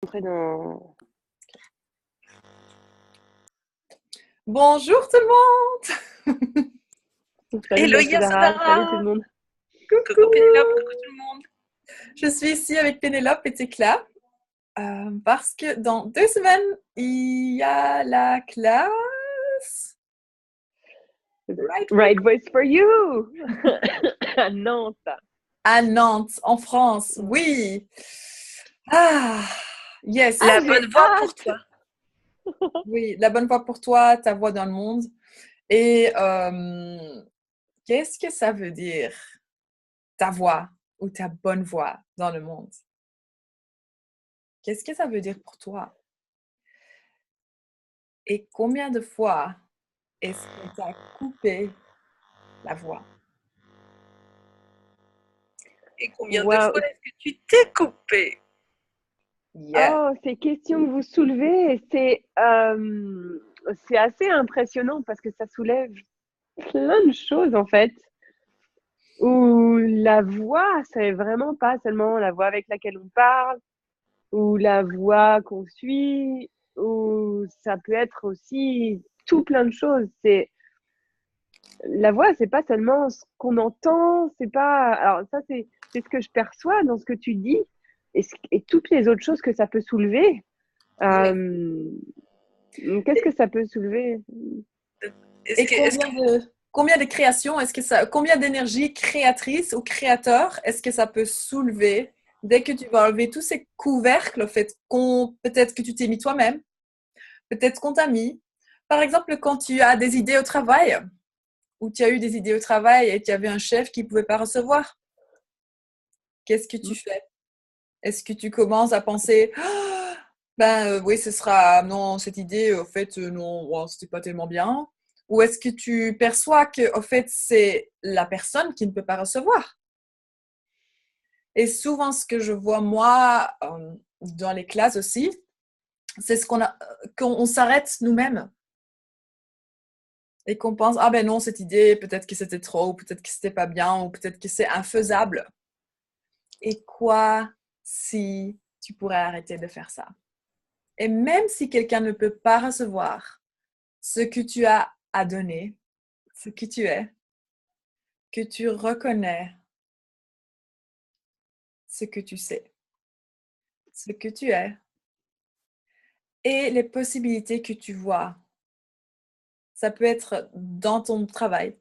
Entrer dans... Bonjour tout le monde! Salut Hello Yasodhara, salut tout le Yasodhara! monde. Coucou Pénélope, Coucou! coucou tout le monde! Je suis ici avec Pénélope et Tekla parce que dans 2 semaines, il y a la classe Right voice for you. À Nantes. à Nantes, en France. Oui! Ah! Yes! La J'ai bonne voix pour hâte. toi. Oui, la bonne voix pour toi, ta voix dans le monde. Et qu'est-ce que ça veut dire, ta voix ou ta bonne voix dans le monde? Qu'est-ce que ça veut dire pour toi? Et combien de fois est-ce qu'on t'a coupé la voix? Et combien de Wow. fois est-ce que tu t'es coupé? Yeah. Oh, ces questions que vous soulevez, c'est assez impressionnant parce que ça soulève plein de choses en fait. Où la voix, c'est vraiment pas seulement la voix avec laquelle on parle, ou la voix qu'on suit, ou ça peut être aussi tout plein de choses. La voix, c'est pas seulement ce qu'on entend, c'est pas. Alors ça, c'est ce que je perçois dans ce que tu dis et toutes les autres choses que ça peut soulever. Oui. Euh, Qu'est-ce que ça peut soulever? Est-ce Et que, est-ce que... combien de créations, combien d'énergie créatrice ou créateur est-ce que ça peut soulever dès que tu vas enlever tous ces couvercles, au fait, peut-être que tu t'es mis toi-même, peut-être qu'on t'a mis. Par exemple, quand tu as des idées au travail, ou tu as eu des idées au travail et tu avais un chef qui ne pouvait pas recevoir, qu'est-ce que tu fais? Est-ce que tu commences à penser, ah, ben oui, ce sera, non, cette idée, au fait, non, wow, c'était pas tellement bien. Ou est-ce que tu perçois que, au fait, c'est la personne qui ne peut pas recevoir? Et souvent, ce que je vois, moi, dans les classes aussi, c'est qu'on s'arrête nous-mêmes et qu'on pense, ah ben non, cette idée, peut-être que c'était trop, ou peut-être que c'était pas bien, ou peut-être que c'est infaisable. Et quoi si tu pourrais arrêter de faire ça? Et même si quelqu'un ne peut pas recevoir ce que tu as à donner, ce que tu es, que tu reconnais ce que tu sais, ce que tu es et les possibilités que tu vois. Ça peut être dans ton travail,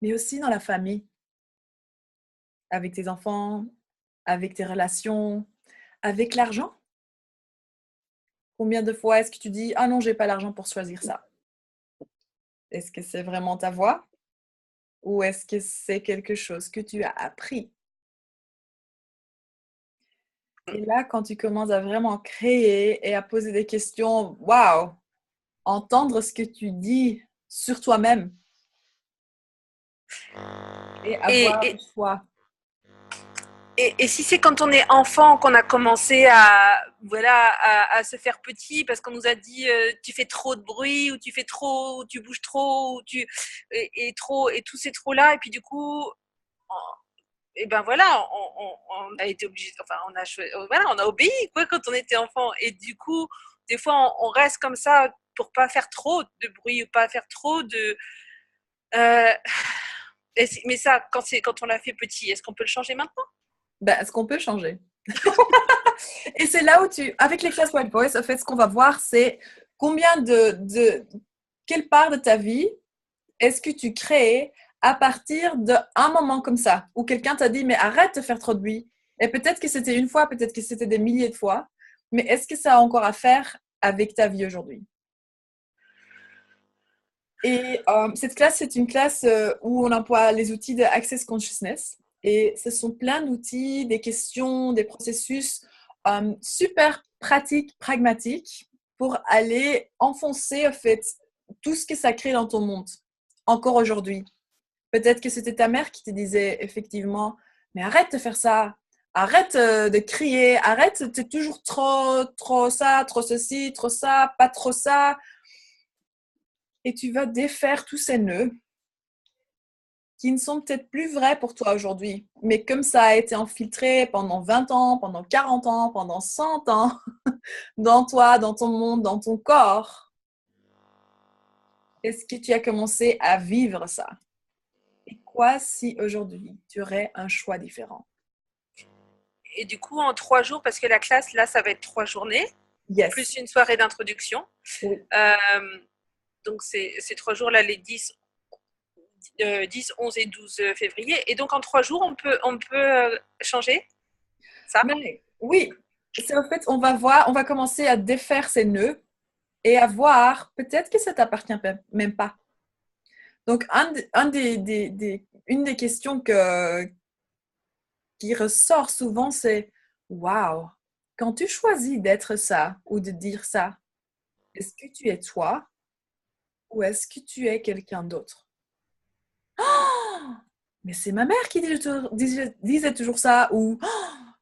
mais aussi dans la famille, avec tes enfants, avec tes relations, avec l'argent. Combien de fois est-ce que tu dis, ah non, j'ai pas l'argent pour choisir ça? Est-ce que c'est vraiment ta voix ou est-ce que c'est quelque chose que tu as appris? Et là, quand tu commences à vraiment créer et à poser des questions, waouh, entendre ce que tu dis sur toi-même et Et, avoir le et, choix. et si c'est quand on est enfant qu'on a commencé à, voilà, à se faire petit parce qu'on nous a dit tu fais trop de bruit ou tu fais trop, ou tu bouges trop, ou trop, et tous ces trop là, et puis du coup, et ben voilà, on a été obligé, enfin voilà, on a obéi quoi quand on était enfant, et du coup des fois on reste comme ça pour pas faire trop de bruit ou pas faire trop de euh, mais ça quand on l'a fait petit, est-ce qu'on peut le changer maintenant? Ben, est-ce qu'on peut changer? Et c'est là où avec les classes White Voice, en fait, ce qu'on va voir, c'est combien quelle part de ta vie est-ce que tu crées à partir d'un moment comme ça, où quelqu'un t'a dit, mais arrête de faire trop de bruit. Et peut-être que c'était une fois, peut-être que c'était des milliers de fois, mais est-ce que ça a encore à faire avec ta vie aujourd'hui? Et cette classe, c'est une classe où on emploie les outils de Access Consciousness. Et ce sont plein d'outils, des questions, des processus super pratiques, pragmatiques pour aller enfoncer en fait tout ce que ça crée dans ton monde, encore aujourd'hui. Peut-être que c'était ta mère qui te disait effectivement, mais arrête de faire ça, arrête de crier, arrête, c'est toujours trop, trop ça, trop ceci, trop ça, pas trop ça. Et tu vas défaire tous ces nœuds qui ne sont peut-être plus vraies pour toi aujourd'hui. Mais comme ça a été infiltré pendant 20 ans, pendant 40 ans, pendant 100 ans, dans toi, dans ton monde, dans ton corps, est-ce que tu as commencé à vivre ça? Et quoi si aujourd'hui, tu aurais un choix différent? Et du coup, en 3 jours, parce que la classe, là, ça va être 3 journées, Yes. plus une soirée d'introduction. Oui. Donc, c'est 3 jours-là, les 10, 11 et 12 février. Et donc, en 3 jours, on peut changer ça. Mais, oui, c'est en fait, on va commencer à défaire ces nœuds et à voir, peut-être que ça t'appartient même pas. Donc, une des questions qui ressort souvent, c'est waouh, quand tu choisis d'être ça ou de dire ça, est-ce que tu es toi ou est-ce que tu es quelqu'un d'autre? Oh, mais c'est ma mère qui disait toujours ça ou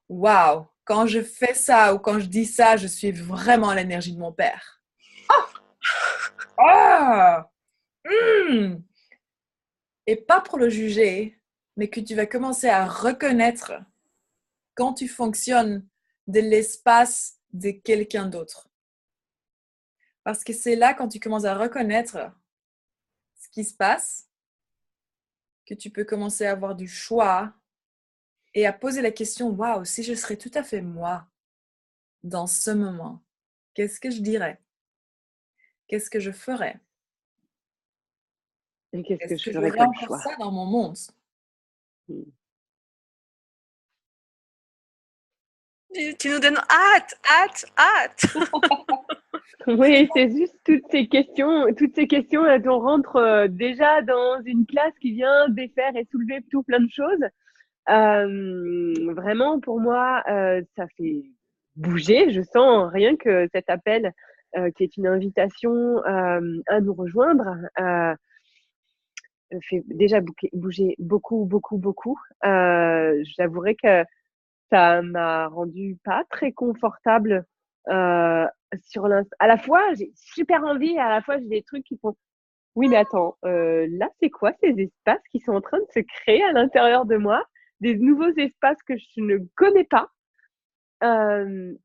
waouh, quand je fais ça ou quand je dis ça, je suis vraiment l'énergie de mon père. Ah! Hmm. Et pas pour le juger, mais que tu vas commencer à reconnaître quand tu fonctionnes de l'espace de quelqu'un d'autre. Parce que c'est là, quand tu commences à reconnaître ce qui se passe, que tu peux commencer à avoir du choix et à poser la question, waouh, si je serais tout à fait moi dans ce moment, qu'est-ce que je dirais? Qu'est-ce que je ferais? Et qu'est-ce que Est-ce je que ferais j'aurais comme encore choix? ça dans mon monde? Tu nous donnes hâte, hâte, hâte. Oui, c'est juste toutes ces questions, elles on rentre déjà dans une classe qui vient défaire et soulever tout plein de choses. Vraiment, pour moi, ça fait bouger. Je sens rien que cet appel qui est une invitation à nous rejoindre. Fait déjà bouger beaucoup, beaucoup, beaucoup. J'avouerai que ça m'a rendu pas très confortable sur l'instant. À la fois, j'ai super envie, et à la fois, j'ai des trucs qui font oui, mais attends, là, c'est quoi ces espaces qui sont en train de se créer à l'intérieur de moi? Des nouveaux espaces que je ne connais pas. Une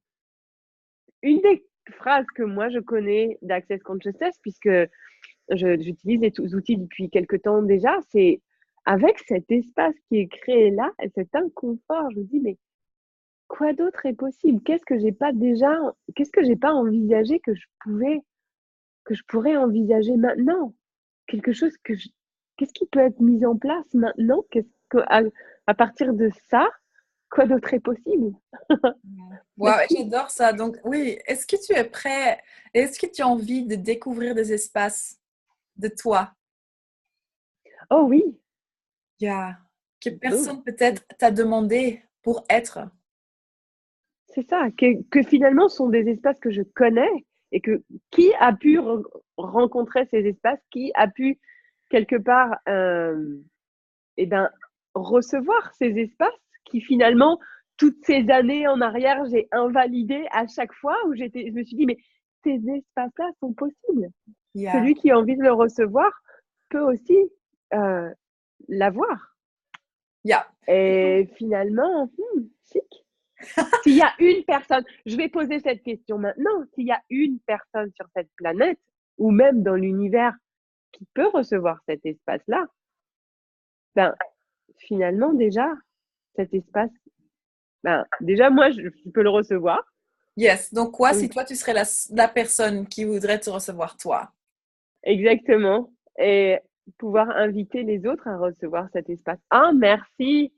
des phrases que moi je connais d'Access Consciousness, puisque j'utilise les outils depuis quelque temps déjà, c'est avec cet espace qui est créé là, et cet inconfort, je me dis, mais quoi d'autre est possible? Qu'est-ce que j'ai pas envisagé que je pourrais envisager maintenant? Quelque chose qu'est-ce qui peut être mis en place maintenant? À partir de ça, quoi d'autre est possible? Wow, j'adore ça. Donc, oui, est-ce que tu es prêt? Est-ce que tu as envie de découvrir des espaces de toi? Oh oui, Yeah. Que oh, personne peut-être t'a demandé pour être. c'est ça, que finalement sont des espaces que je connais et que qui a pu rencontrer ces espaces, qui a pu quelque part eh ben, recevoir ces espaces qui finalement, toutes ces années en arrière, j'ai invalidé à chaque fois où je me suis dit, mais ces espaces-là sont possibles. Yeah. Celui qui a envie de le recevoir peut aussi euh, l'avoir. Yeah. Et finalement, chic. S'il y a une personne, je vais poser cette question maintenant, s'il y a une personne sur cette planète ou même dans l'univers qui peut recevoir cet espace-là, ben, finalement déjà, cet espace, ben, déjà moi, je peux le recevoir. Yes. Donc, quoi si Donc, toi, tu serais la personne qui voudrait te recevoir, toi? exactement. Et pouvoir inviter les autres à recevoir cet espace. Ah, merci.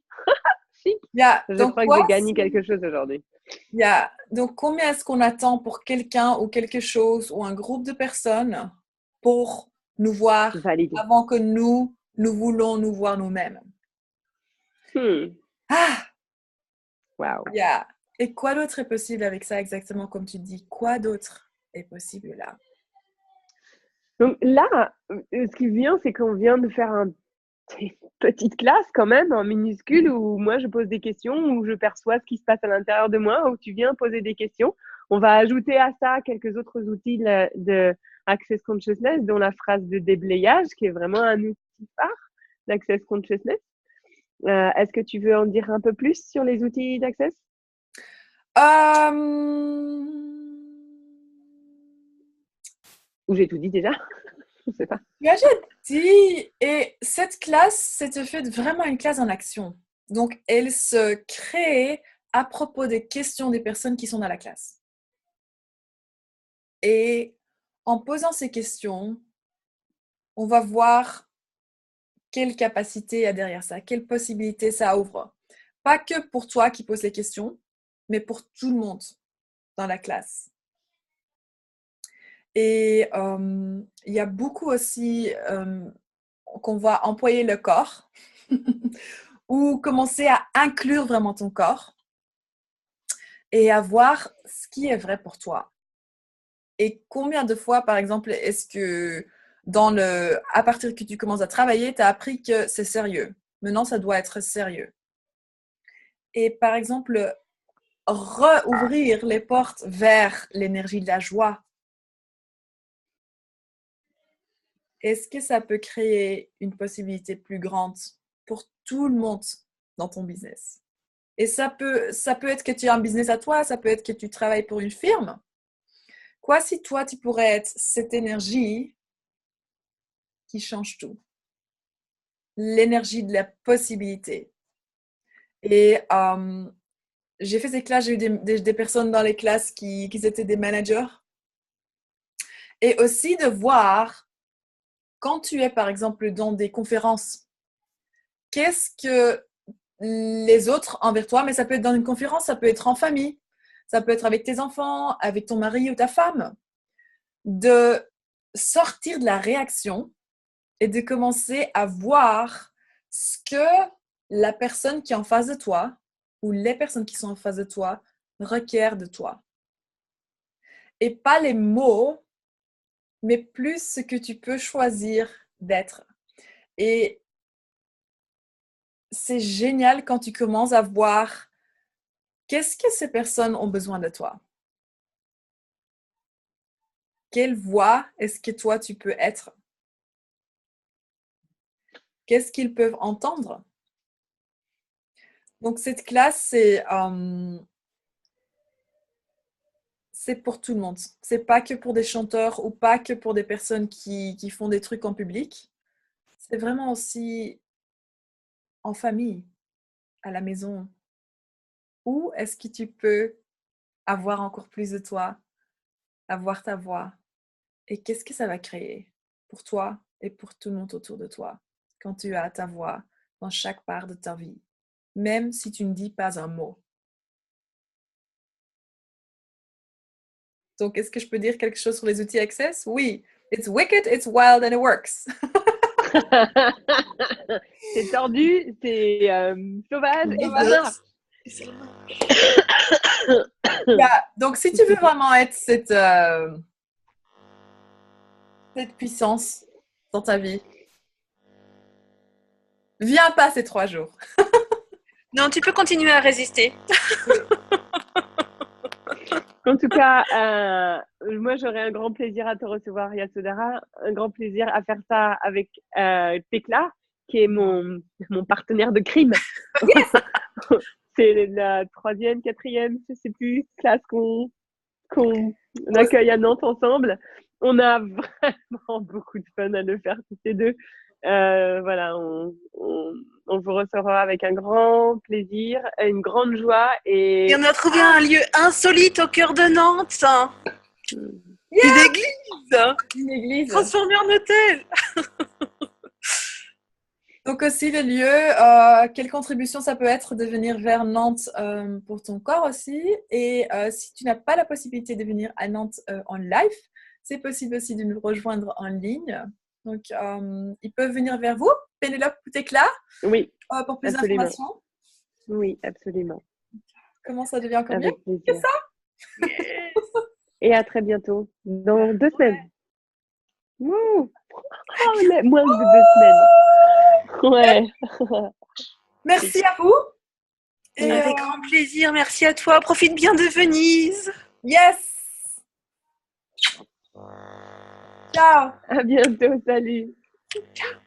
Chic. Yeah. Je Donc, crois que quoi j'ai gagné si... quelque chose aujourd'hui. Yeah. Donc, combien est-ce qu'on attend pour quelqu'un ou quelque chose ou un groupe de personnes pour nous voir Validé. avant que nous voulons nous voir nous-mêmes? Ah! Wow. Yeah. Et quoi d'autre est possible avec ça exactement comme tu dis? Quoi d'autre est possible là? Donc là, ce qui vient, c'est qu'on vient de faire une petite classe quand même, en minuscule, où moi je pose des questions, où je perçois ce qui se passe à l'intérieur de moi, où tu viens poser des questions. On va ajouter à ça quelques autres outils de Access Consciousness, dont la phrase de déblayage, qui est vraiment un outil phare. d'Access Consciousness. Est-ce que tu veux en dire un peu plus sur les outils d'Access? Ou j'ai tout dit déjà? Je ne sais pas. J'ai dit, et cette classe, c'est fait vraiment une classe en action. Donc, elle se crée à propos des questions des personnes qui sont dans la classe. Et en posant ces questions, on va voir quelle capacité il y a derrière ça, quelle possibilité ça ouvre. Pas que pour toi qui poses les questions, mais pour tout le monde dans la classe. Et il y a beaucoup aussi qu'on va employer le corps ou commencer à inclure vraiment ton corps et à voir ce qui est vrai pour toi. Et combien de fois, par exemple, est-ce que à partir que tu commences à travailler, tu as appris que c'est sérieux. Maintenant, ça doit être sérieux. Et par exemple, rouvrir les portes vers l'énergie de la joie. Est-ce que ça peut créer une possibilité plus grande pour tout le monde dans ton business? Et ça peut être que tu as un business à toi, ça peut être que tu travailles pour une firme. Quoi si toi, tu pourrais être cette énergie qui change tout? L'énergie de la possibilité. Et j'ai fait ces classes, j'ai eu des personnes dans les classes qui étaient des managers. Et aussi de voir, quand tu es par exemple dans des conférences, qu'est-ce que les autres envers toi, mais ça peut être dans une conférence, ça peut être en famille, ça peut être avec tes enfants, avec ton mari ou ta femme, de sortir de la réaction et de commencer à voir ce que la personne qui est en face de toi ou les personnes qui sont en face de toi requièrent de toi. Et pas les mots, mais plus ce que tu peux choisir d'être. Et c'est génial quand tu commences à voir qu'est-ce que ces personnes ont besoin de toi. Quelle voix est-ce que toi tu peux être? Qu'est-ce qu'ils peuvent entendre? Donc cette classe, c'est pour tout le monde. C'est pas que pour des chanteurs ou pas que pour des personnes qui font des trucs en public. C'est vraiment aussi en famille, à la maison. Où est-ce que tu peux avoir encore plus de toi, avoir ta voix? Et qu'est-ce que ça va créer pour toi et pour tout le monde autour de toi quand tu as ta voix dans chaque part de ta vie, même si tu ne dis pas un mot. Donc, est-ce que je peux dire quelque chose sur les outils Access? Oui. It's wicked, it's wild and it works. C'est tordu, c'est sauvage et ça marche. Yeah. Donc, si tu veux vraiment être cette puissance dans ta vie, viens pas ces 3 jours. Non, tu peux continuer à résister. En tout cas, moi, j'aurais un grand plaisir à te recevoir, Yasodhara. Un grand plaisir à faire ça avec Tekla, qui est mon partenaire de crime. Yes. C'est la 3e, 4e, je ne sais plus, classe qu'on accueille à Nantes ensemble. On a vraiment beaucoup de fun à le faire tous les deux. Voilà, on vous recevra avec un grand plaisir, une grande joie. Et on a trouvé un lieu insolite au cœur de Nantes. Yeah. Une église transformée en hôtel. Donc aussi le lieu, quelle contribution ça peut être de venir vers Nantes pour ton corps aussi. Et si tu n'as pas la possibilité de venir à Nantes en live, c'est possible aussi de nous rejoindre en ligne. Donc ils peuvent venir vers vous, Pénélope ou Tekla, oui, pour plus d'informations. Oui, absolument. Comment ça devient encore mieux? Avec plaisir. C'est ça? Yes. Et à très bientôt, dans 2 semaines. Wouh. Oh, moins de 2 semaines. Ouais. Merci à vous. Et avec grand plaisir, merci à toi. Profite bien de Venise. Yes. Ciao. À bientôt, salut. Ciao.